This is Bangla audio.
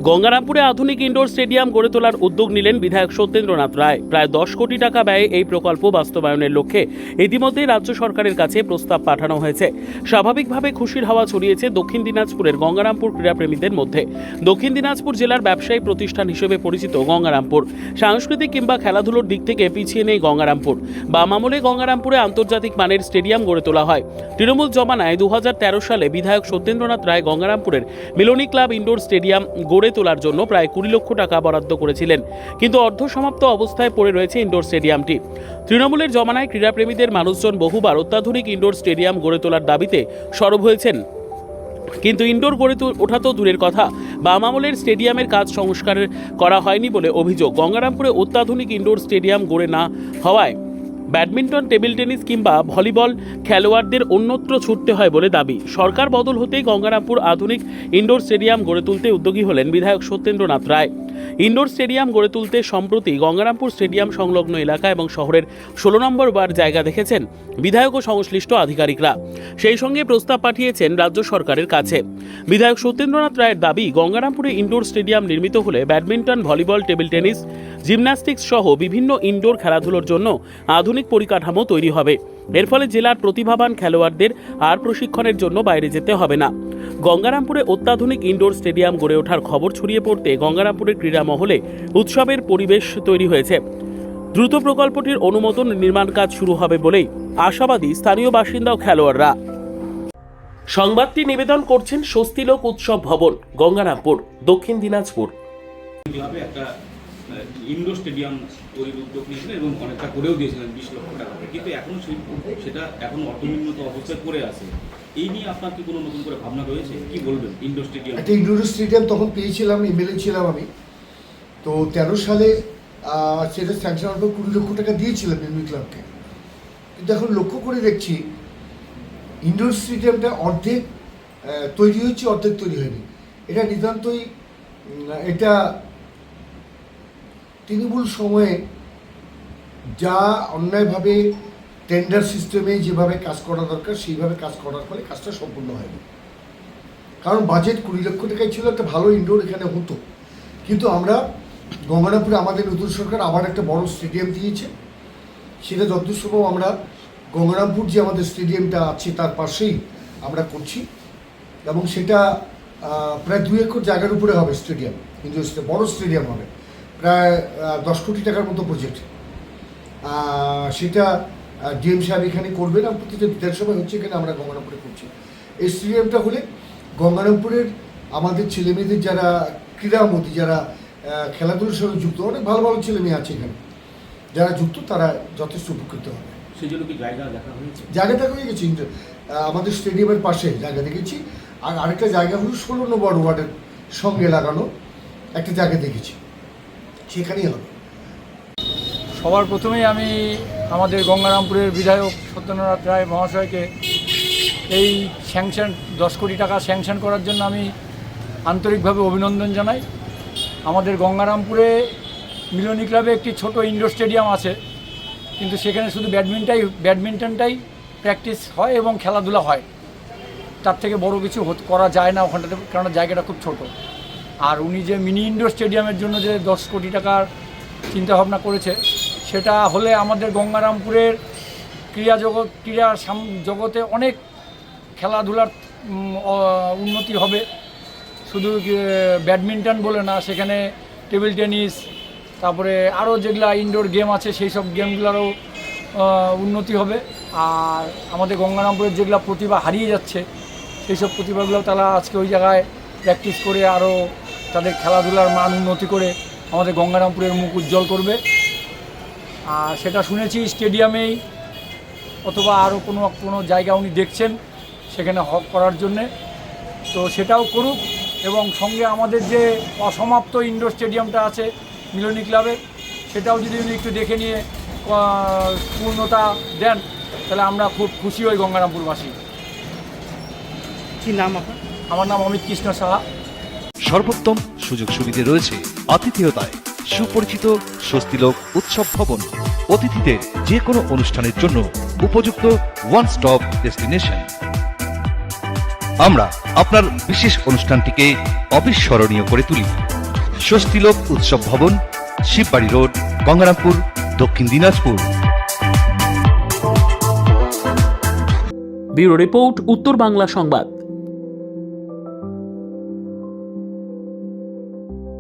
গঙ্গারামপুরে আধুনিক ইনডোর স্টেডিয়াম গড়ে তোলার উদ্যোগ নিলেন বিধায়ক সত্যেন্দ্রনাথ রায়। প্রায় 10 কোটি টাকা ব্যয়ে এই প্রকল্প বাস্তবায়নের লক্ষ্যে ইতিমধ্যে রাজ্য সরকারের কাছে প্রস্তাব পাঠানো হয়েছে। স্বাভাবিকভাবে খুশির হাওয়া ছড়িয়েছে দক্ষিণ দিনাজপুরের গঙ্গারামপুর ক্রীড়াপ্রেমীদের মধ্যে। দক্ষিণ দিনাজপুর জেলার ব্যবসায়ী প্রতিষ্ঠান হিসেবে পরিচিত গঙ্গারামপুর সাংস্কৃতিক কিংবা খেলাধুলোর দিক থেকে পিছিয়ে নেই গঙ্গারামপুর। বাম আমলে গঙ্গারামপুরে আন্তর্জাতিক মানের স্টেডিয়াম গড়ে তোলা হয়। তৃণমূল জমানায় 2013 সালে বিধায়ক সত্যেন্দ্রনাথ রায় গঙ্গারামপুরের মিলনী ক্লাব ইনডোর স্টেডিয়াম গড়ে তোলার জন্য প্রায় 20 লক্ষ টাকা বরাদ্দ করেছিলেন, কিন্তু অর্ধসমাপ্ত অবস্থায় পড়ে রয়েছে ইনডোর স্টেডিয়ামটি। তৃণমূলের জমানায় ক্রীড়াপ্রেমীদের মানুষজন বহুবার অত্যাধুনিক ইনডোর স্টেডিয়াম গড়ে তোলার দাবিতে সরব হয়েছেন, কিন্তু ইনডোর গড়ে ওঠা তো দূরের কথা, বাম আমলের স্টেডিয়ামের কাজ সংস্কার করা হয়নি বলে অভিযোগ। গঙ্গারামপুরে অত্যাধুনিক ইনডোর স্টেডিয়াম গড়ে না হওয়ায় ব্যাডমিন্টন, টেবিল টেনিস কিংবা ভলিবল খেলোয়াড়দের অন্যত্র ছুটতে হয় বলে দাবি। সরকার বদল হতেই গঙ্গারামপুর আধুনিক ইনডোর স্টেডিয়াম গড়ে তুলতে উদ্যোগী হলেন বিধায়ক সত্যেন্দ্রনাথ রায়। ইনডোর স্টেডিয়াম গড়ে তুলতে সম্প্রতি গঙ্গারামপুর স্টেডিয়াম সংলগ্ন এলাকা এবং শহরের 16 নম্বর ওয়ার্ড জায়গা দেখেছেন বিধায়ক ও সংশ্লিষ্ট আধিকারিকরা। সেই সঙ্গে প্রস্তাব পাঠিয়েছেন রাজ্য সরকারের কাছে। বিধায়ক সত্যেন্দ্রনাথ রায়ের দাবি, গঙ্গারামপুরে ইনডোর স্টেডিয়াম নির্মিত হলে badminton, volleyball, table tennis, gymnastics সহ বিভিন্ন ইনডোর খেলাধুলোর জন্য আধুনিক পরিকাঠামো তৈরি হবে। এর ফলে জেলার প্রতিভাবান খেলোয়াড়দের আর প্রশিক্ষণের জন্য বাইরে যেতে হবে না। গঙ্গারামপুরে অত্যাধুনিক ইনডোর স্টেডিয়াম গড়ে ওঠার খবর ছড়িয়ে পড়তে গঙ্গারামপুরের ক্রীড়া মহলে উৎসবের পরিবেশ তৈরি হয়েছে। দ্রুত প্রকল্পটির অনুমোদন, নির্মাণ কাজ শুরু হবে বলেই আশাবাদী স্থানীয় বাসিন্দা ও খেলোয়াড়রা। সংবাদটি নিবেদন করছেন স্বস্তিলোক উৎসব ভবন, গঙ্গারামপুর, দক্ষিণ দিনাজপুর। ইনডোর স্টেডিয়াম তৈরির উদ্যোগ নিয়েছিলেন এবং অনেকটা করেও দিয়েছিলেন 20 লক্ষ টাকা, কিন্তু এখনো সেটা এখন অর্ধনির্মিত অবস্থায় পড়ে আছে। এই নিয়ে আপনার কি কোনো নতুন করে ভাবনা রয়েছে? কি বলবেন? ইনডোর স্টেডিয়াম, একটা ইনডোর স্টেডিয়াম তখন পেয়েছিলাম, এমএলএ ছিলাম আমি, তো 13 সালে সেটা স্যাংশন হওয়ার পর 20 লক্ষ টাকা দিয়েছিলাম মিলনী ক্লাবকে। কিন্তু এখন লক্ষ্য করে দেখছি ইনডোর স্টেডিয়ামটা অর্ধেক তৈরি হয়েছে, অর্ধেক তৈরি হয়নি। এটা নিতান্তই এটা তৃণমূল সময়ে যা অন্যায়ভাবে টেন্ডার সিস্টেমে যেভাবে কাজ করা দরকার সেইভাবে কাজ করার ফলে কাজটা সম্পূর্ণ হয়নি। কারণ বাজেট 20 লক্ষ টাকায় ছিল, একটা ভালো ইনডোর এখানে হতো। কিন্তু আমরা গঙ্গারামপুরে আমাদের নতুন সরকার আবার একটা বড় স্টেডিয়াম দিয়েছে। সেটা যতদূর সম্ভব আমরা গঙ্গারামপুর যে আমাদের স্টেডিয়ামটা আছে তার পাশেই আমরা করছি, এবং সেটা প্রায় 2 একর জায়গার উপরে হবে স্টেডিয়াম, ইনডোর বড় স্টেডিয়াম হবে, প্রায় 10 কোটি টাকার মতো প্রজেক্ট। সেটা ডিএম সাহেব এখানে করবেন, আর প্রতিটা বিধানসভা হচ্ছে এখানে, আমরা গঙ্গারামপুরে করছি। এই স্টেডিয়ামটা হলে গঙ্গারামপুরের আমাদের ছেলেমেয়েদের যারা ক্রীড়ামোদী, যারা খেলাধুলার সঙ্গে যুক্ত, অনেক ভালো ভালো ছেলেমেয়ে আছে এখানে যারা যুক্ত, তারা যথেষ্ট উপকৃত হবে। সেই জন্য কি জায়গা দেখা হয়েছে? জায়গাটা হয়ে গেছে আমাদের স্টেডিয়ামের পাশে জায়গা দেখেছি, আর আরেকটা জায়গা হলো 16 নম্বর ওয়ার্ডের সঙ্গে লাগানো একটা জায়গা দেখেছি, সেখানেই হবে। সবার প্রথমেই আমি আমাদের গঙ্গারামপুরের বিধায়ক সত্যেন্দ্রনাথ রায় মহাশয়কে এই স্যাংশন 10 কোটি টাকা স্যাংশন করার জন্য আমি আন্তরিকভাবে অভিনন্দন জানাই। আমাদের গঙ্গারামপুরে মিলনী ক্লাবে একটি ছোট ইনডোর স্টেডিয়াম আছে, কিন্তু সেখানে শুধু ব্যাডমিন্টনটাই প্র্যাকটিস হয় এবং খেলাধুলা হয়। তার থেকে বড় কিছু করা যায় না ওখানটাতে, কারণ জায়গাটা খুব ছোট। আর উনি যে মিনি ইনডোর স্টেডিয়ামের জন্য যে 10 কোটি টাকার চিন্তাভাবনা করেছে, সেটা হলে আমাদের গঙ্গারামপুরের ক্রীড়া জগতে অনেক খেলাধুলার উন্নতি হবে। শুধু ব্যাডমিন্টন বলে না, সেখানে টেবিল টেনিস, তারপরে আরও যেগুলো ইনডোর গেম আছে সেই সব গেমগুলোরও উন্নতি হবে। আর আমাদের গঙ্গারামপুরের যেগুলো প্রতিভা হারিয়ে যাচ্ছে, সেই সব প্রতিভাগুলো তারা আজকে ওই জায়গায় প্র্যাকটিস করে আরও তাদের খেলাধুলার মান উন্নতি করে আমাদের গঙ্গারামপুরের মুখ উজ্জ্বল করবে। আর সেটা শুনেছি স্টেডিয়ামেই অথবা আরও কোনো জায়গা উনি দেখছেন সেখানে করার জন্যে, তো সেটাও করুক। এবং সঙ্গে আমাদের যে অসমাপ্ত ইনডোর স্টেডিয়ামটা আছে মিলনী ক্লাবের, সেটাও যদি উনি একটু দেখে নিয়ে পূর্ণতা দেন, তাহলে আমরা খুব খুশি হই গঙ্গারামপুরবাসী। কি নাম আপনার? আমার নাম অমিত কৃষ্ণ সাহা। সর্বোত্তম সুযোগ সুবিধে রয়েছে আতিথেয়তায়। সুপরিচিত স্বস্তিলোক উৎসব ভবন, অতিথিদের যে কোনো অনুষ্ঠানের জন্য উপযুক্ত ওয়ান স্টপ ডেস্টিনেশন। আমরা আপনার বিশেষ অনুষ্ঠানটিকে অবিস্মরণীয় করে তুলি। স্বস্তিলোক উৎসব ভবন, শিববাড়ি রোড, গঙ্গারামপুর, দক্ষিণ দিনাজপুর। ব্যুরো রিপোর্ট, উত্তর বাংলা সংবাদ।